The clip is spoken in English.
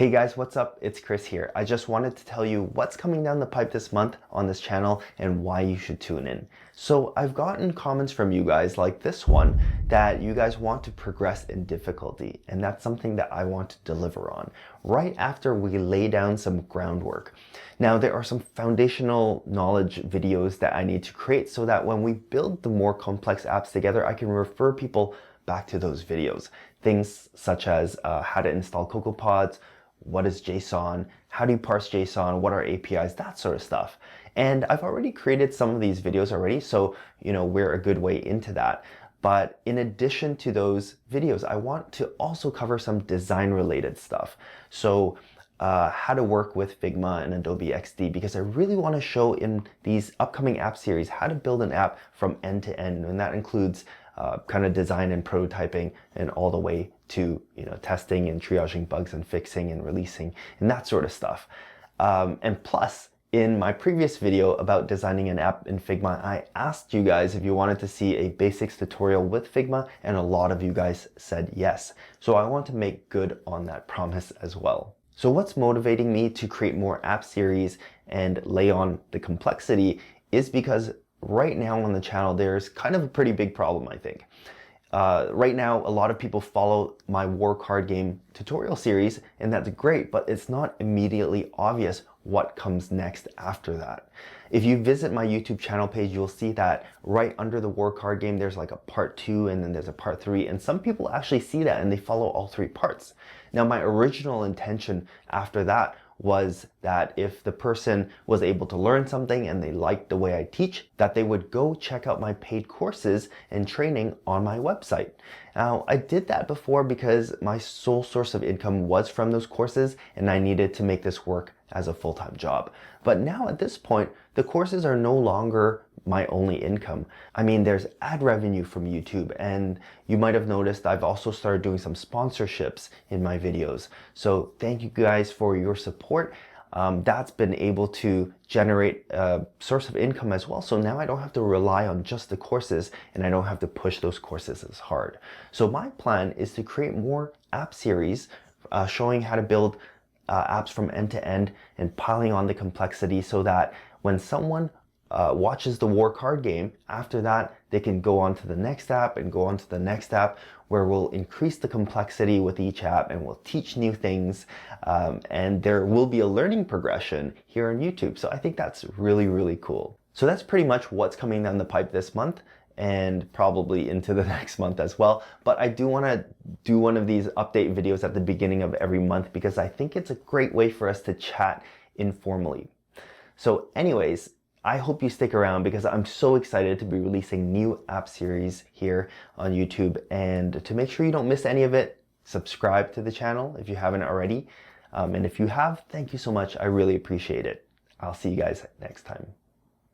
Hey guys, what's up? It's Chris here. I just wanted to tell you what's coming down the pipe this month on this channel and why you should tune in. So I've gotten comments from you guys like this one that you guys want to progress in difficulty, and that's something that I want to deliver on right after we lay down some groundwork. Now there are some foundational knowledge videos that I need to create so that when we build the more complex apps together, I can refer people back to those videos. Things such as how to install CocoaPods, what is JSON, how do you parse JSON, what are APIs, that sort of stuff. And I've already created some of these videos already, so we're a good way into that. But in addition to those videos, I want to also cover some design related stuff. So how to work with Figma and Adobe XD, because I really want to show in these upcoming app series how to build an app from end to end, and that includes kind of design and prototyping and all the way to testing and triaging bugs and fixing and releasing and that sort of stuff. And plus, in my previous video about designing an app in Figma, I asked you guys if you wanted to see a basics tutorial with Figma, and a lot of you guys said yes. So I want to make good on that promise as well. So what's motivating me to create more app series and lay on the complexity is because right now on the channel, there's kind of a pretty big problem, I think. Right now, a lot of people follow my war card game tutorial series, and that's great, but it's not immediately obvious what comes next after that. If you visit my YouTube channel page, you'll see that right under the war card game, there's like a part 2 and then there's a part 3, and some people actually see that and they follow all 3 parts. Now, my original intention after that was that if the person was able to learn something and they liked the way I teach, that they would go check out my paid courses and training on my website. Now, I did that before because my sole source of income was from those courses and I needed to make this work as a full-time job. But now at this point, the courses are no longer my only income. I mean, there's ad revenue from YouTube, and you might have noticed I've also started doing some sponsorships in my videos. So thank you guys for your support. That's been able to generate a source of income as well. So now I don't have to rely on just the courses, and I don't have to push those courses as hard. So my plan is to create more app series showing how to build apps from end to end and piling on the complexity so that when someone watches the war card game, after that they can go on to the next app and go on to the next app, where we'll increase the complexity with each app and we'll teach new things, and there will be a learning progression here on YouTube. So I think that's really, really cool. So that's pretty much what's coming down the pipe this month and probably into the next month as well. But I do want to do one of these update videos at the beginning of every month because I think it's a great way for us to chat informally. So anyways, I hope you stick around because I'm so excited to be releasing new app series here on YouTube. And to make sure you don't miss any of it, subscribe to the channel if you haven't already. And if you have, thank you so much. I really appreciate it. I'll see you guys next time.